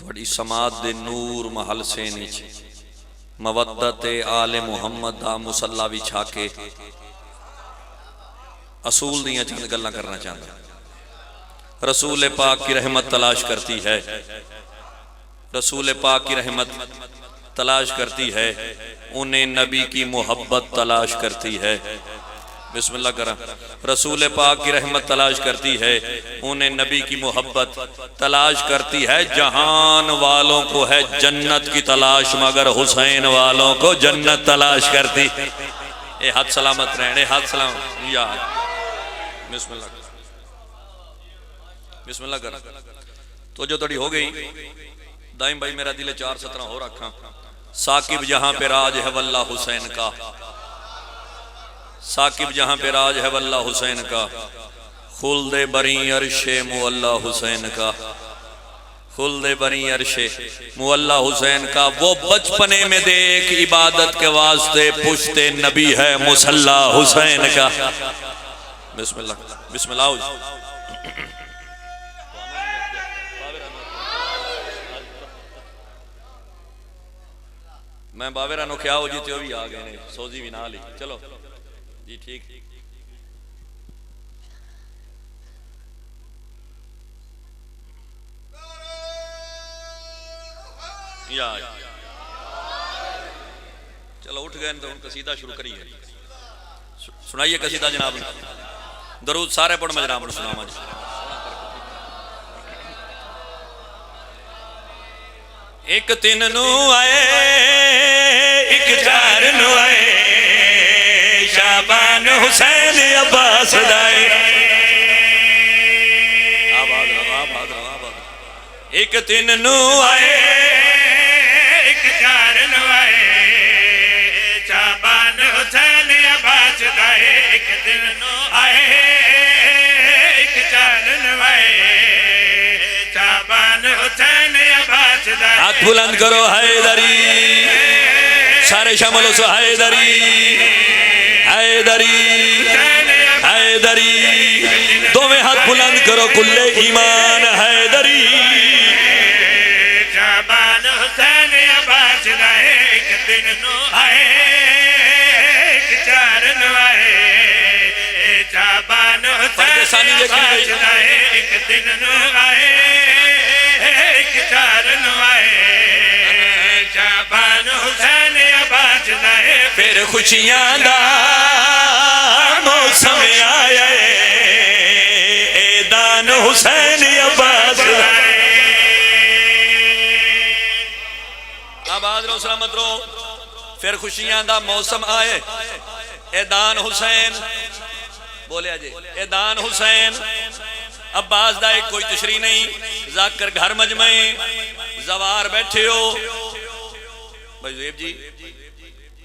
تھوڑی سماعت دے نور محل سے نیچے مودت آل محمد دا مسلح بچھا کے اصول دیاں چند گلاں کرنا چاہتا۔ رسول پاک کی رحمت تلاش کرتی ہے، رسول پاک کی رحمت تلاش کرتی ہے، انہیں نبی کی محبت تلاش کرتی ہے۔ بسم اللہ کرا۔ رسول پاک کی رحمت تلاش کرتی ہے، انہیں نبی کی محبت تلاش کرتی ہے۔ جہان والوں کو ہے جنت کی تلاش، مگر حسین والوں کو جنت تلاش کرتی۔ اے ہاتھ سلامت رہنے، اے ہاتھ سلامت یا بسم اللہ کرا، بسم اللہ کرا۔ تو جو تڑی ہو گئی دائم بھائی میرا دل 4:17 ہو رکھا۔ ساکب جہاں پہ راج ہے واللہ حسین کا، ساکب جہاں پہ راج ہے واللہ حسین کا، خلد بری عرش مولا حسین کا، خلد بری عرش مولا حسین کا۔ وہ بچپنے میں دیکھ عبادت کے واسطے پشت نبی ہے مصلی حسین کا۔ بسم اللہ، بسم اللہ۔ میں باوے رانو کیا ہو جیتے ہو بھی آگئے نے سوزی بھی نہ لی، چلو جی ٹھیک۔ یا چلو اٹھ گئے تو ان قصیدہ شروع کریے، سنائیے قصیدہ جناب۔ درود سارے پڑھ میں جناب سناؤں مجھے۔ ایک تین نو آئے، ایک چار نو آئے، شابان حسین عباس دائے۔ آباد رہا، آباد رہا، آباد رہا۔ ایک تین نو آئے، ایک چار نو آئے، شابان حسین عباس دائے۔ ایک تین نو آئے، ایک چار نو آئے، شابان حسین عباس دائے۔ ہاتھ بلند کرو حیدری، سارے شامل ہو حیدری، حیدری، حیدری، دوویں ہاتھ بلند کرو کل ایمان حیدری۔ شابان حسین عباس دائے۔ ایک دن نو آئے، ایک چار نو آئے، شابان حسین عباس دائے۔ ایک دن نو آئے، ایک چار نو آئے، شابان حسین عباس دائے۔ پھر خوشیاں دا موسم آیا، ایدان حسین عباس دائے۔ آباد رو سلامت رو۔ پھر خوشیاں دا موسم آئے، ایدان حسین، بولے آجے ایدان حسین عباس دائے۔ کوئی تشریح نہیں، ذاکر گھر مجمعیں زوار بیٹھے ہو۔ بھائی زیب جی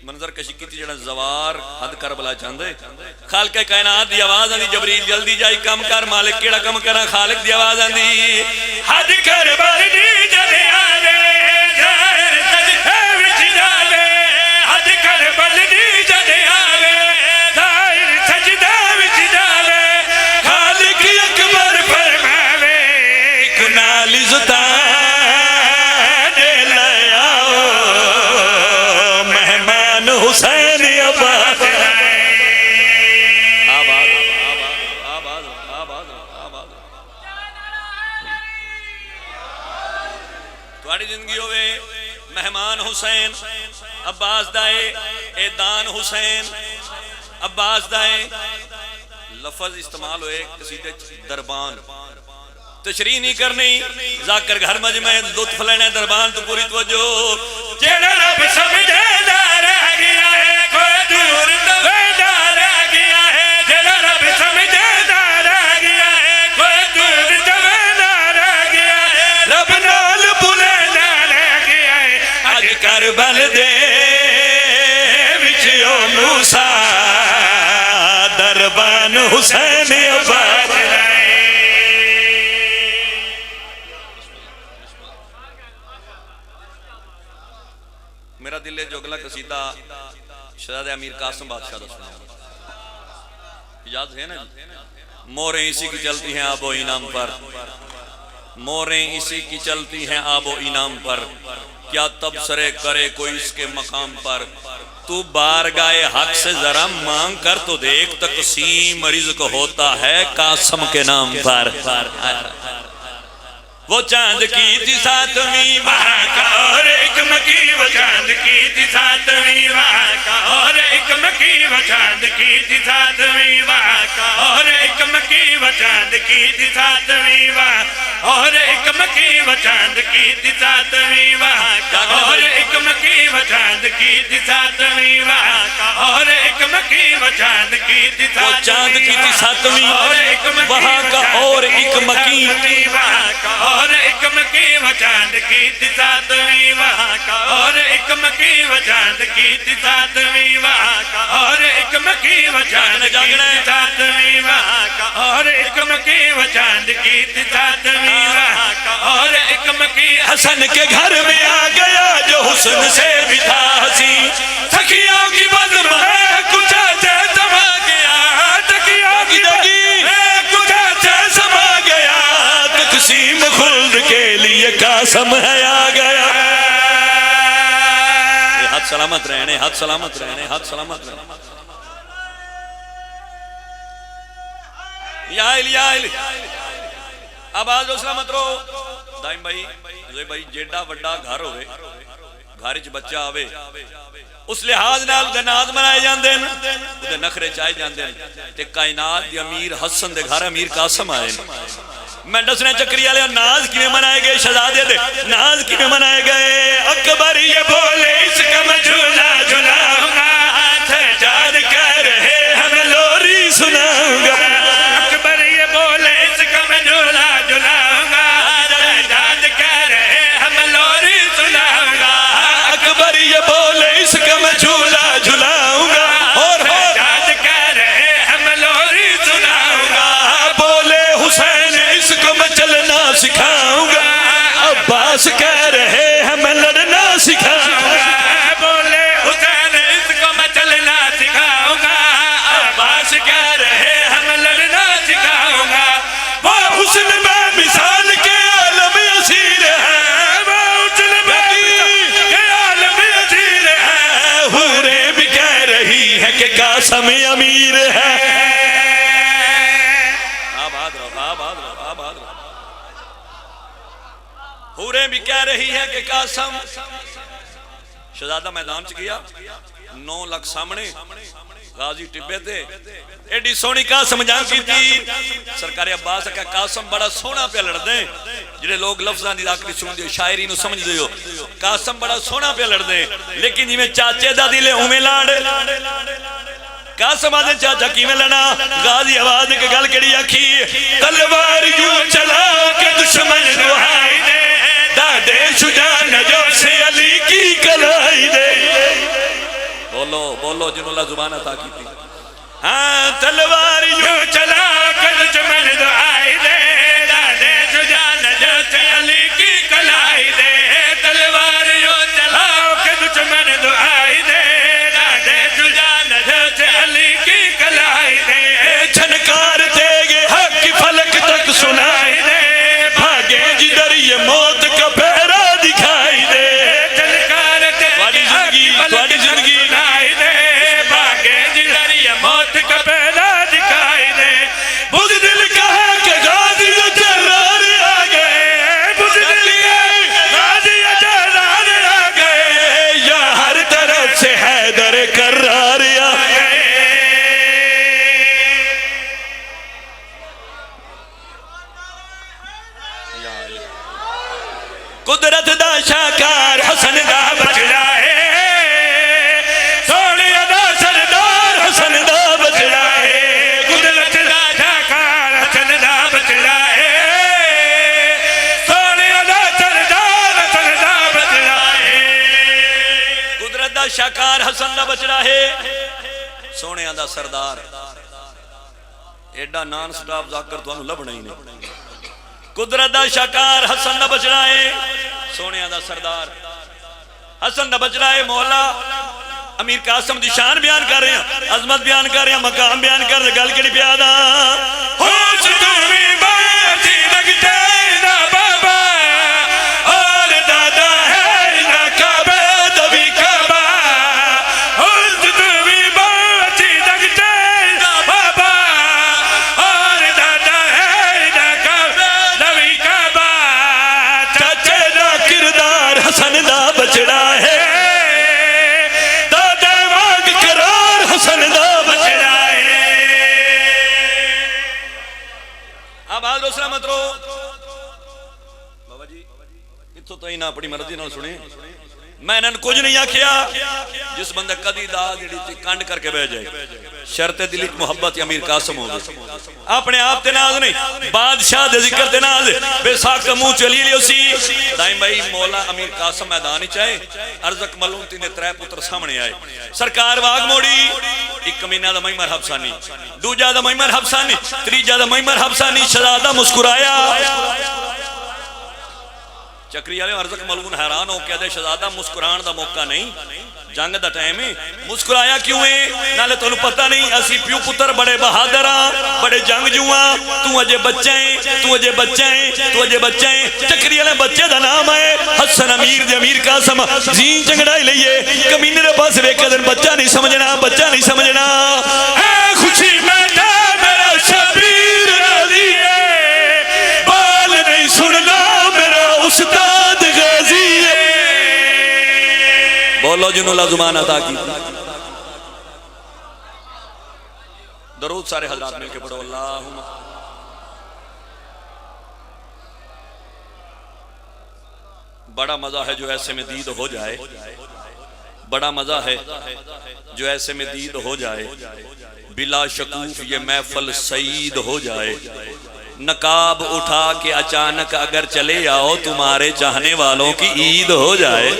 منظر کشی کی تھی جڑا زوار حد کربلا چاندے، خالق کائنات دی آواز آندی، جبریل جلدی جائی کم کر، مالک کیڑا کم کرا، خالق دی آواز آندی، حد کربل دی جلے آلے، جائر سجدے وچ جالے، حد کربل دی جلے آلے، جائر سجدے وچ جالے، خالق اکبر فرماوے، کنال زتان حسین عباس دائے۔ آباد آباد آباد آباد۔ تھوڑی زندگی ہوئے مہمان حسین عباس دائے، ایدان حسین عباس دائے۔ لفظ استعمال ہوئے قصیدے دربان، تشریح نہیں کرنی، ذاکر گھر مجمع لطف لینے دربان تو پوری توجہ۔ جیڑا رب سمجھے دار ہے گیا ہے، کوئی دور تویدار ہے گیا ہے، جیڑا رب سمجھے دار ہے گیا ہے، کوئی دور تویدار ہے گیا ہے، رب نال بلے دار ہے گیا ہے۔ اج کربل دے وچ او موسیٰ دربان حسین عباس دائے۔ میرا دل ہے جو اگلا قصیدہ شہزادہ امیر قاسم بادشاہ دا سناؤں، اجازت ہے نا جی؟ موریں اسی کی چلتی ہیں آب و انعام پر، موریں اسی کی چلتی ہیں آب و انعام پر، کیا تبصرے کرے کوئی اس کے مقام پر، تو بارگاہ حق سے ذرا مانگ کر تو دیکھ، تقسیم رزق ہوتا ہے قاسم کے نام پر۔ وہ چاند کی تھی ساتویں وہاں کا اور ایک مکی، وہ چاند کی تھی ساتویں وہاں کا اور ایک مکی، وہ چاند کی تھی ساتویں وہاں کا اور ایک مکی، وہ چاند کی تھی ساتویں وہاں اور ایک مکی، وہ چاند کی تھی ساتویں وہاں کا اور ایک مکی، وہ چاند کی تھی ساتویں وہاں کا اور ایک مکی، وہ چاند کی تھی ساتویں وہاں کا اور ایک مکی وہاں کا اور ایک مکی، وہ چاند کی تھی ساتویں وہاں کا اور ایک مکی، وہ چاند کی تھی ساتویں وہاں کا اور ایک مکی، وہ چاند کی تھی ساتویں وہاں کا اور ایک مکی، وہ چاند کی تھی ساتویں وہاں کا اور ایک مکی، حسن کے گھر میں آ گیا جو حسن سے بھی تھا حسین، سخیوں کی بزم ہے کچھ ایسے سما گیا، تکیوں کی دگی ہے کچھ ایسے سما گیا، تقسیم خلد کے لیے قاسم ہے آ گیا۔ ہاتھ سلامت رہنے، ہاتھ سلامت رہنے، ہاتھ سلامت رہنے۔ یا علی یا علی آباد و سلامت رو دائم بھائی زوی بھائی جیڑا وڈا گھر ہوئے، گھارچ بچہ آوے، اس لحاظ نال دے ناز منائے جاندے ہیں، دے نخرے چائے جاندے ہیں، تے کائنات دی امیر حسن دے گھر امیر قاسم آئے ہیں۔ میں دسنے چکری والے ناز کی میں منائے گئے، شہزادے دے ناز کی میں منائے گئے، اکبر یہ بولے اس کا میں جھولا جھولاؤں گا، سجاد کہہ رہے ہم لوری سناؤں گا، اکبر یہ بولے اس کا میں جھولا جھولاؤں گا، سجاد کہہ رہے ہم لوری سناؤں گا، اکبر یہ بولے اس کا میں جھولا جھولاؤں گا اور سجاد کہہ رہے ہم لوری سناؤں گا، بولے حسین اس کو میں چلنا سکھاؤں گا، عباس کہہ رہے ہیں میں لڑنا سکھاؤں گا، بولے حسین اس کو میں چلنا سکھاؤں گا، عباس کہہ رہے ہیں میں لڑنا سکھاؤں گا، وہ حسن میں مثال کے عالم اسیر ہے، وہ حسن میں مثال کے عالم اسیر ہے، حوریں بھی کہہ رہی ہے کہ قاسم امیر ہے۔ حوریں بھی کہہ رہی ہے کہ قاسم، شہزادہ میدان چ گیا، 9 لاکھ سامنے غازی ٹبے تھے، ایڈی سونی قاسم جان کی تھی، سرکار عباس کا قاسم بڑا سونا پہ لڑ دیں، جنہیں لوگ لفظان دی آخری سن دیو، شاعری نو سمجھ دیو، قاسم بڑا سونا پہ لڑ دیں، لیکن جی میں چاچے دا دلے ہمیں لاڑ، قاسم آدھے چاچا کی میں لڑا، غازی آواز کے گل کڑی آکھی، تلوار یوں چلا کہ دشمن دعائی دے، دادے شجاع جو سے علی کی کلائی دے، بولو بولو جنہوں اللہ زبان عطا کی تھی، ہاں تلوار یوں چلا کہ دشمن دعائی دے، دادے شجاع جو سے علی کی کلائی دے، تلوار یوں چلا کہ دشمن دعائی دے، دادے شجاع جو سے علی کی کلائی دے، جھنکار دے گے حق کی فلک تک سنائی دے، بھاگے جدھر یہ موت کا پہرا دکھائی دے، جھنکار دے گے حق کی فلک تک سنائی دے، بھاگے جدھر یہ موت کا پہرا دکھائی دے، بز دل کہا کہ غازی جرار آ گئے، بز دل کہا غازی جرار آ گئے، یا ہر طرف سے حیدر کرار آ گئے۔ قدرت دا شاکار حسن دا بچڑا ہے، سونے دا سردار حسن دا بچڑا ہے، قدرت دا شاکار حسن دا بچڑا ہے، سونے دا سردار حسن دا بچڑا ہے، قدرت دا شاکار حسن دا بچڑا ہے، سونے دا سردار، ایڈا نان سٹاپ ذاکر تو انہوں لبنا ہی نہیں، قدرت دا شاکار حسن دا بچڑا ہے، سونے دا سردار حسن دا بچڑا ہے، مولا امیر قاسم دی شان بیان کر رہے ہیں، عظمت بیان کر رہے ہیں، مقام بیان کر رہے ہیں، گل کڑی پیادا ہوش تمہیں باتی لگتے نہ باتی اتو تو ہی نہ اپنی مرضی نہ سنے میں نے کچھ نہیں آکھیا جس بندے کدی دا جڑی تے کانڈ کر کے بہ جائے شرط دلی محبت امیر قاسم ہو گئی اپنے آپ تے ناز نہیں بادشاہ دے ذکر تے ناز بے ساکھ منہ چلی لیو سی دائم بھائی مولا امیر قاسم میدان چاہے ارزق ملون تی نے 3 پتر سامنے آئے سرکار واگ موڑی ایک کمینہ دا مہمر حفصانی دوجہ دا مہمر حفصانی تریجہ دا مہمر حفصانی شہزادہ مسکرایا چکری والے ارزق ملون حیران ہو کے دے شہزادہ مسکران دا موقع نہیں جنگ دا ٹائم ہے مسکرایا کیوں ہے نالے تو پتہ نہیں اسی پیو پتر بڑے بہادر ہاں بڑے جنگ جواں تو اجے بچہ ہیں تو اجے بچہ ہیں تو اجے بچہ ہیں چکری والے بچے دا نام ہے حسن امیر دے امیر قاسم زین چنگڑائی لئیے کمینے دے پاس ویک دن بچہ نہیں سمجھنا بچہ نہیں سمجھنا اے خوشی میں میرا شبیر راضی ہے بال نہیں سننا استاد غازی بولو جنہوں اللہ زمان عطا کی درود سارے حضرات مل کے پڑھو اللہم بڑا مزہ ہے جو ایسے میں دید ہو جائے بڑا مزہ ہے جو ایسے میں دید ہو جائے بلا شکوف یہ محفل سعید ہو جائے نقاب اٹھا کے اچانک اگر چلے آؤ تمہارے چاہنے والوں کی عید ہو جائے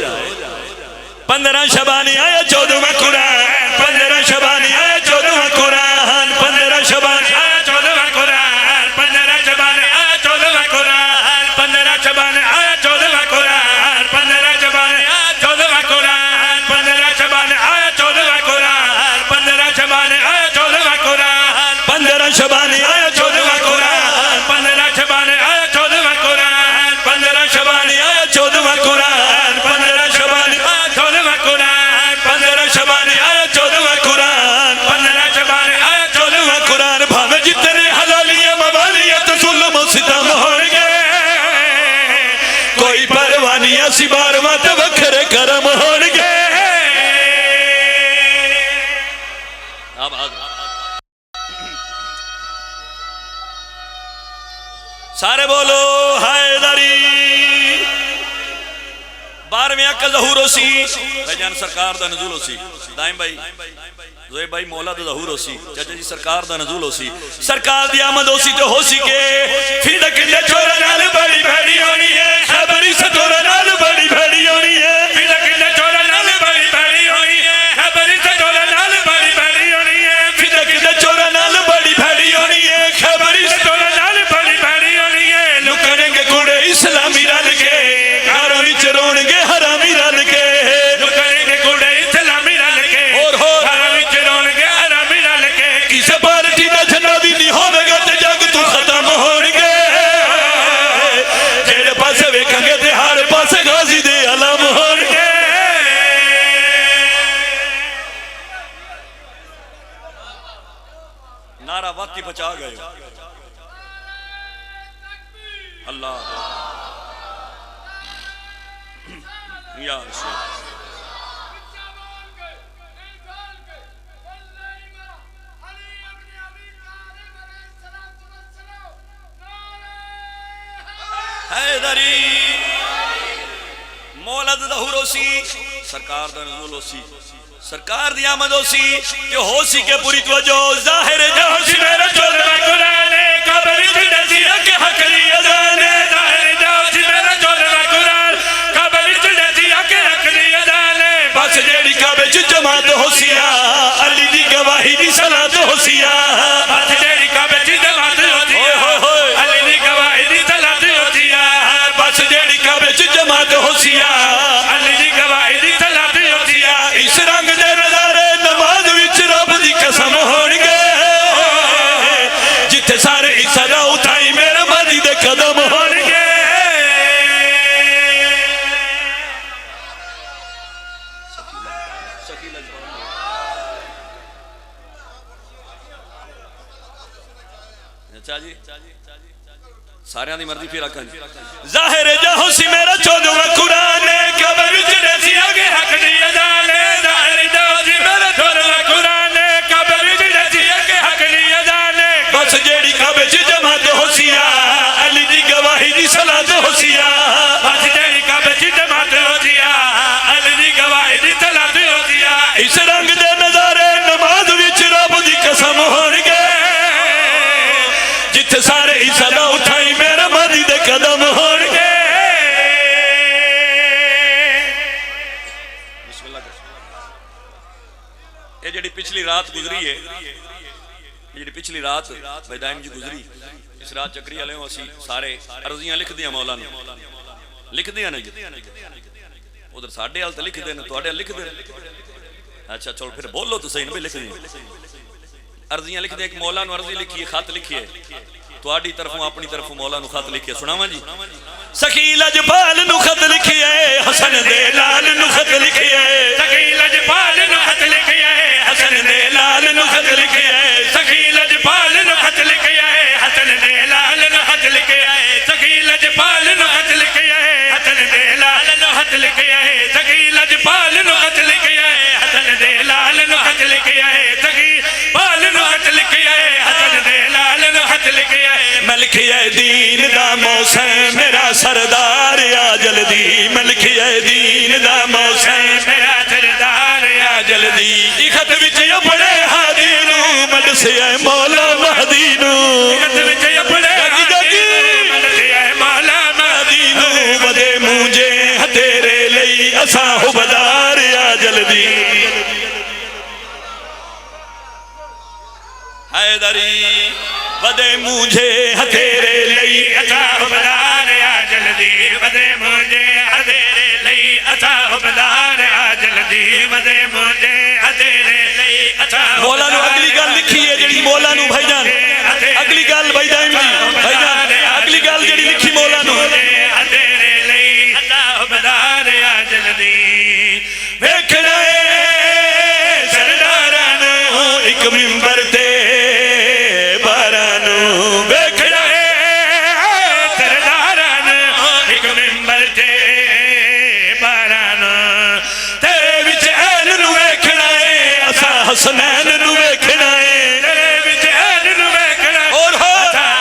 15 شبانی آیا 14واں قرآن 15 شبانی آیا 14واں قرآن 15 شبانی آیا 14واں قرآن 15 شبانی آیا 14واں قرآن 15 شبانی آیا 14واں قرآن 15 شبانی آیا 14واں قرآن 15 شبانی آیا 14واں قرآن 15 شبانی آیا 14واں قرآن 15 شبانی آیا 14واں قرآن 15 شبانی آیا 14واں قرآن 15 شبانی آیا 14واں قرآن 15 شبانی آیا 14واں قرآن 15 شبانی آیا 14واں قرآن 15 شبانی آیا 14واں قرآن بھاوے جتنے حلالیاں موالیت ظلم و ستم ہونگے کوئی پروانیاں سی بارواں توکھر کرم ہونگے سارے بولو حیدری 12ویں کا ظہور ہو سی بھائی جان سرکار دا نزول ہو سی دائم بھائی زویب بھائی مولا دا ظہور ہو سی چچا جی سرکار دا نزول ہو سی سرکار دی آمد ہو سی تو ہو سی کہ پھر دکھنے چورا نال بڑی بھیڑی ہونی ہے خبری ستورا نال بڑی بھیڑی ہونی ہے پھر دکھنے چورا نال بڑی بھیڑی ہونی ہے خبری ستورا نال بڑی بھیڑی ہونی ہے پھر دکھنے چورا نال بڑی بھیڑی ہونی ہے خبری ستورا نال بڑی بھیڑی ہونی ہے لکھنے کے کوڑے اسلامی رل کے گھروں وچ رون گے حرامی رل کے لکھنے کے کوڑے اسلامی رل کے گھروں وچ رون گے حرامی رل کے کسے پارٹی دا جھنڈا بھی نہیں ہوے گا تے جنگ تو ختم ہون گے جڑے پاسے ویکھاں گے تے ہر پاسے غازی دے علم ہون گے نعرہ وقت ہی بچا گئے اللہ یا رسول حیدری مولد ظہور ہو سی سرکار دا نزول ہو سی سرکار دی آمد ہو سی کہ ہو سی کہ پوری توجہ ظاہر جہاں سی میرا چودہ قرآن قبر جنسی کے حق لی ازان ظاہر جہاں سی میرا چودہ قرآن قبر جنسی کے حق لی ازان بس جیڑی کعبے چ جماعت ہو سیا علی دی گواہی دی صلاۃ ہو سیا بس جیڑی کعبے چ جماعت ہو سیا علی دی گواہی دی صلاۃ ہو سیا بس جیڑی کعبے چ جماعت ہو سیا علی دی گواہی دی صلاۃ ہو سیا اس رنگ دے نظارے نماز وچ رب دی قسم ہون گے جتھے سارے اسرا اٹھائی میرے ماضی دے قدم ہون گے سارے دی مرضی پھر آکھاں ظاہر جہاں سی میرا 14واں قرآن قبر جنسی کے حق دی ازان ظاہر جہاں سی میرا 14واں قرآن قبر جنسی کے حق دی ازان بس جیڑی کعبے چ جماعت ہو سیا علی دی گواہی دی صلاۃ ہو سیا بس جیڑی کعبے پچھلی رات گزری ہے، جی پچھلی رات بھائی دائم جی گزری، اس رات چکری والے اسی سارے عرضیاں لکھ دیاں مولا نے، لکھ دیاں نا جی ادھر ساڈے حال تو لکھ دے تواڈے لکھ دے، اچھا چلو پھر بولو تو صحیح نہیں لکھ دیاں عرضیاں لکھ دیں، ایک مولا نو عرضی لکھی ہے، خط لکھی ہے تواڈی طرفوں اپنی طرفوں مولا نو خط لکھی ہے، سناواں جی سخی لجپال نو خط لکھی ہے، حسن دے لال نو خط لکھی ہے، سخی لجپال نو خط لکھی ہے، حسن دے لال نو خط لکھی ہے، سخی لجپال نو خط لکھی ہے، حسن دے لال نو خط لکھی ہے، سخی لجپال نو خط لکھی ہے، حسن دے لال نو خط لکھی ہے، سخی لجپال نو خط لکھی ہے، حسن دے لال نو خط لکھی ہے، سخی پال نو خط لکھی ہے، حسن دے لال نو خط لکھی ہے، میں لکھی ہے دین دا موسم میرا سردار آ جلدی، میں لکھی ہے دین دا موسم میرا سردار آ جلدی، خط وچ اپنے ہادی نو مدسے ہے مولا مہدی نو، خط وچ اپنے ہادی نو مدسے ہے مولا مہدی نو، ودے مونجے تیرے لئی اساں حبدار آ جلدی، حیدری ودے مونجے تیرے لئی اساں حبدار آ جلدی، ودے مونجے تیرے لئی اساں حبدار آ جلدی، ودے مونجے تیرے لئی اساں مولا نو اگلی گل لکھی ہے جڑی مولا نو بھائی جان اگلی گل بھائی دائم جی بھائی جان اگلی گل جڑی لکھی مولا نو تیرے لئی اساں حبدار آ جلدی، ویکھنا اے سرداراں نو ایک منبر تے باراں نو، ویکھنا سرداراں ایک منبر تے باراں نو، تیرے وچ عین نو ویکھنا اے اساں حسنین نو ویکھنا اے، تیرے وچ عین نو ویکھنا اور ہو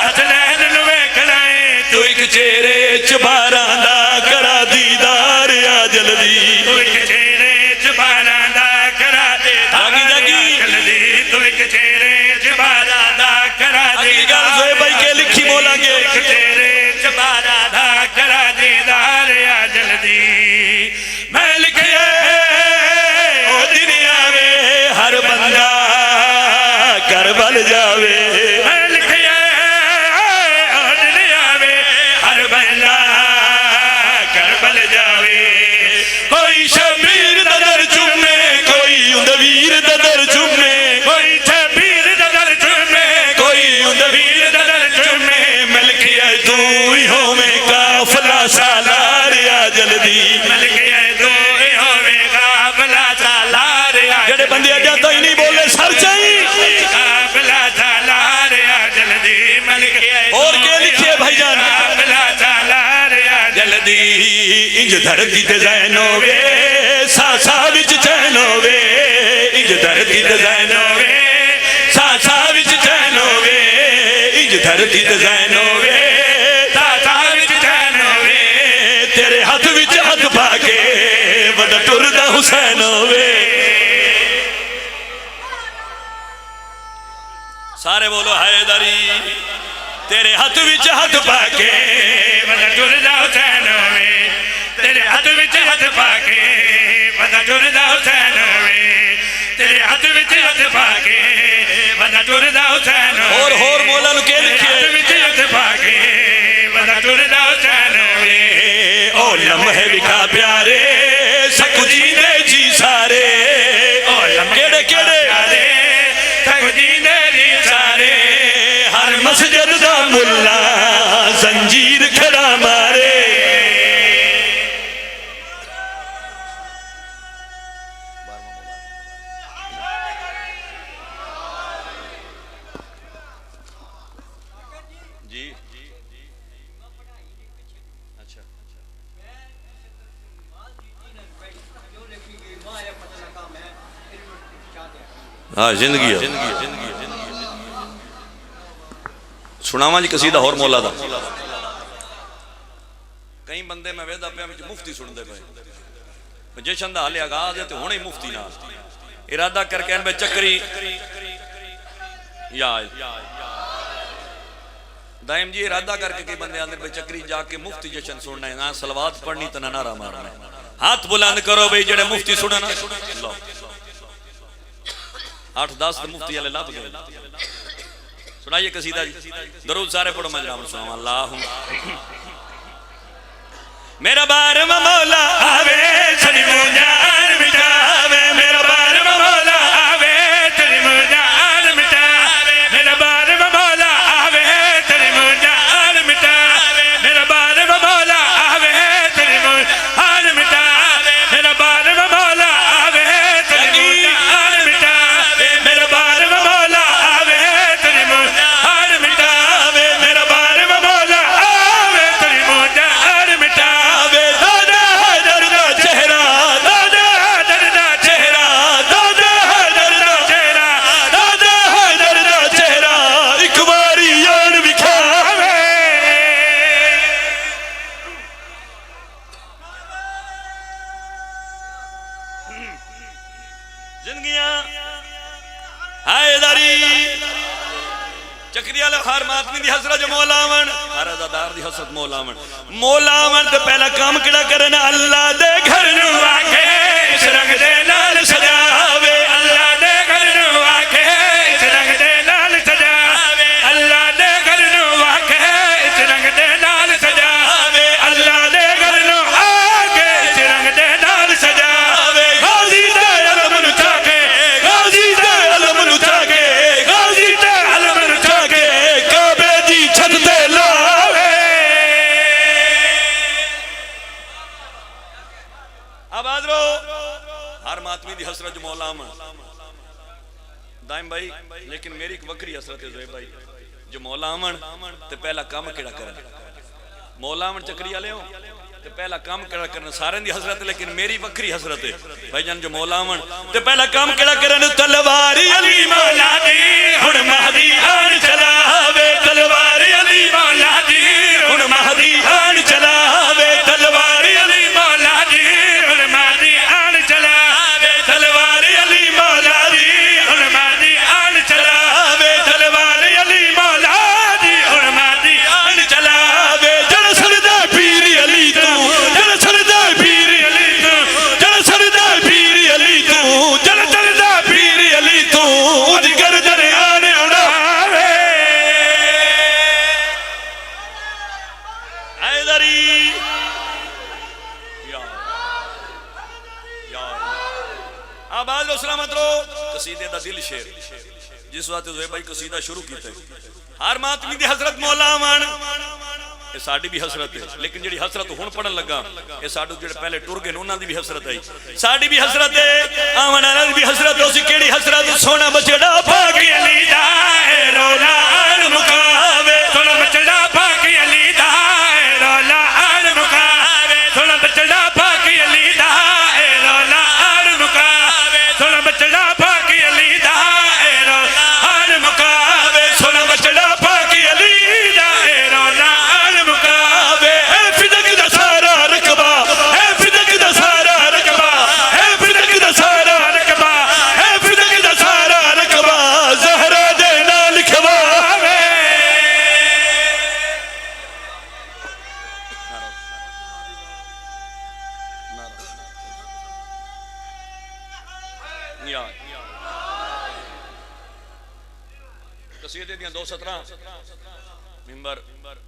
حسنین نو ویکھنا ہے، تو ایک چہرے چ باراں دا کرا دیدار آ جلدی، تو ایک چہرے چ باراں دا کرا دے جاگی جاگی جلدی، تو ایک چہرے چ باراں دا کرا دے اگلی گل زوئے بھائی کے لکھی مولا کے، ایک چہرے چ باراں دا کرا دے دار آ جلدی، میں لکھیا او دنیا میں ہر بندہ کربل جاوے، میں لکھیا او دنیا میں ہر بندہ کربل جاوے، کوئی شبیر دا در چومے کوئی اندویر دا در چومے، کوئی شبیر دا در چومے، کوئی اندویر دا در چومے، میں لکھیا تو ہی ہوویں قافلہ سالار آ جلدی، ملک ہے تو ہوے گا بلا سالار آ جڑے بندے اجا تو ہی نہیں بولے سر چاہیے، بلا سالار آ جلدی، ملک ہے اور کے لکھے بھائی جان بلا سالار آ جلدی، انج دھرتی تے زین ہووے ساسا وچ چین ہووے، انج دھرتی تے زین ہووے ساسا وچ چین ہووے، انج دھرتی تے زین ہووے ساسا وچ چین ہووے، تیرے ہاتھ وچ ہاتھ پا کے وڈا ٹردا حسین ہووے، سارے بولو حیدری تیرے ہاتھ وچ ہاتھ پا کے وڈا ٹردا حسین ہووے، تیرے ہاتھ وچ ہاتھ پا کے وڈا ٹردا حسین ہووے، تیرے ہاتھ وچ ہاتھ پا کے وڈا ٹردا حسین ہووے، اور مولا نو کے ہاتھ لکھے وچ ہاتھ پا کے وڈا ٹردا حسین ہووے، او لمحے وکھا پیارے سکو جی دے جی سارے، کیڑے کیڑے سکو جی دے جی سارے، ہر مسجد دا ملا زنجیر کھڑا مارے، جی اچھا ہاں زندگی ہے سناواں جی قصیدہ اور مولا دا، کئی بندے میں ویدہ پہ مفتی سن دے پہ جشن دا حالے آغاز ہے تو ہونے ہی مفتی نہ ارادہ کر کے ان میں چکری یا دائم جی ارادہ کر کے کئی بندے اندر میں چکری جا کے مفتی جشن سننا ہے، نہ سلوات پڑھنی تو نہ نعرہ مارنا ہے، ہاتھ بلند کرو بھئی جڑے مفتی سننا، 8-10 مفتی والے لب گئے. سنائیے قصیدہ جی. درود سارے پڑھو مجرام سناؤ. اللہم میرا بار مولا آوے تیری جان مٹاوے میرا بار مولا آوے تیری جان مٹاوے میرا بار مولا آوے تیری جان مٹاوے میرا بار مولا آوے تیری جان مٹاوے میرا بار مولا آوے تیری جان مٹاوے میرا بار مولا آوے تیری جان مٹاوے میرا بار مولا آوے تیری جان مٹاوے ہر ماتمی دی حسرت جو مولاون ہر ازادار دی حسرت مولاون. مولاون تو پہلا کام کڑا کرنا اللہ دے گھر نو آکے اس رنگ دے نال سجاوے. اللہ دے گھر نو آکے اس رنگ دے نال سجاوے اللہ دے گھر نو آکے اس رنگ دے نال سجاوے اللہ دے گھر نو آکے اس رنگ دے نال سجاوے. غازی دے علم نو چاکے غازی دے علم نو چاکے غازی دے علم نو چاکے کعبے دی چھت تے لاوے. آواز رو. ہر ماتمی دی حسرت جو مولاون دائم بھائی. لیکن میری ایک وکری حسرت ہے زہیب بھائی جو مولاون تے پہلا کام کیڑا کرنا. مولاون چکری والے ہوں تے پہلا کام کیڑا کرنا سارے دی حسرت. لیکن میری وکری حسرت ہے بھائی جان جو مولاون تے پہلا کام کیڑا کرنا. تلواری علی مولا دی ہن مہدی آن چلاوے. تلواری علی مولا دی ہن مہدی آن چلاوے. تلواری علی مولا دی ہن مہدی آن چلاوے تلواری علی مولا دی ہن مہدی آن چلاوے تلواری علی مولا دی ہن مہدی آن چلاوے. جڑ سردا پیر علی تو جڑ سردا پیر علی تو جڑ سردا پیر علی تو جڑ سردا پیر علی تو اودی گردن آنے اڑاوے. حیدری یا آباد و سلامت رو. قصیدے دا دل شیر جس وقت زہیب بھائی قصیدہ شروع کیتا ہے. ہر ماتمی دی حضرت مولاون یہ ساڑی بھی حسرت ہے. لیکن جڑی حسرت ہون پڑھن لگا یہ ساڑو جڑے پہلے ٹر گئے انہاں دی بھی حسرت ہے. ساڑی بھی حسرت ہے آمن آنال بھی حسرت ہے. اسی کیڑی حسرت سونا بچڑا پاکی علی دا اے رولا آن مکاوے سونا بچڑا پاکی علی دا اے رولا آن مکاوے سونا بچڑا پاکی علی دا اے رولا آن مکاوے سونا بچڑا پاکی علی دا اے رولا آن مکاوے سونا بچڑا پاکی علی دا اے رولا آن مکاوے. اے فدق دا سارا رقبہ اے فدق دا سارا رقبہ اے فدق دا سارا رقبہ اے فدق دا سارا رقبہ زہرا دے نال کھواوے. قصیدے دیاں 2 سطراں ممبر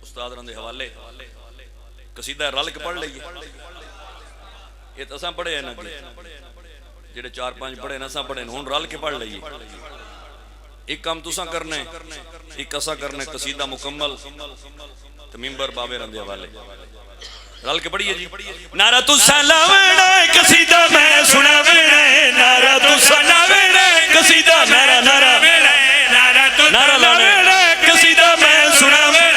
استاد رن دے حوالے قصیدہ رل کے پڑھ لئیے. یہ تو اساں پڑھے ہیں نا جڑے 4-5 پڑھے نا اساں پڑھے ہن رل کے پڑھ لئیے. ایک کام تساں کرنے ایک اساں کرنے قصیدہ مکمل تو ممبر بابے رن دے حوالے رل کے پڑھیے جی. نعرہ تساں لاونا قصیدہ میں سناونا نعرہ تساں لاونا قصیدہ نعرہ نعرہ نعرہ لاونا قصیدہ میں سناونا.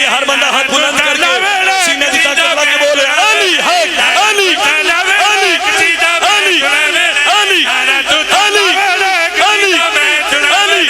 ہر بندہ ہاتھ بلند کر کے سینے کی طاقت لگا کے بولے علی حق علی علی علی علی علی علی علی علی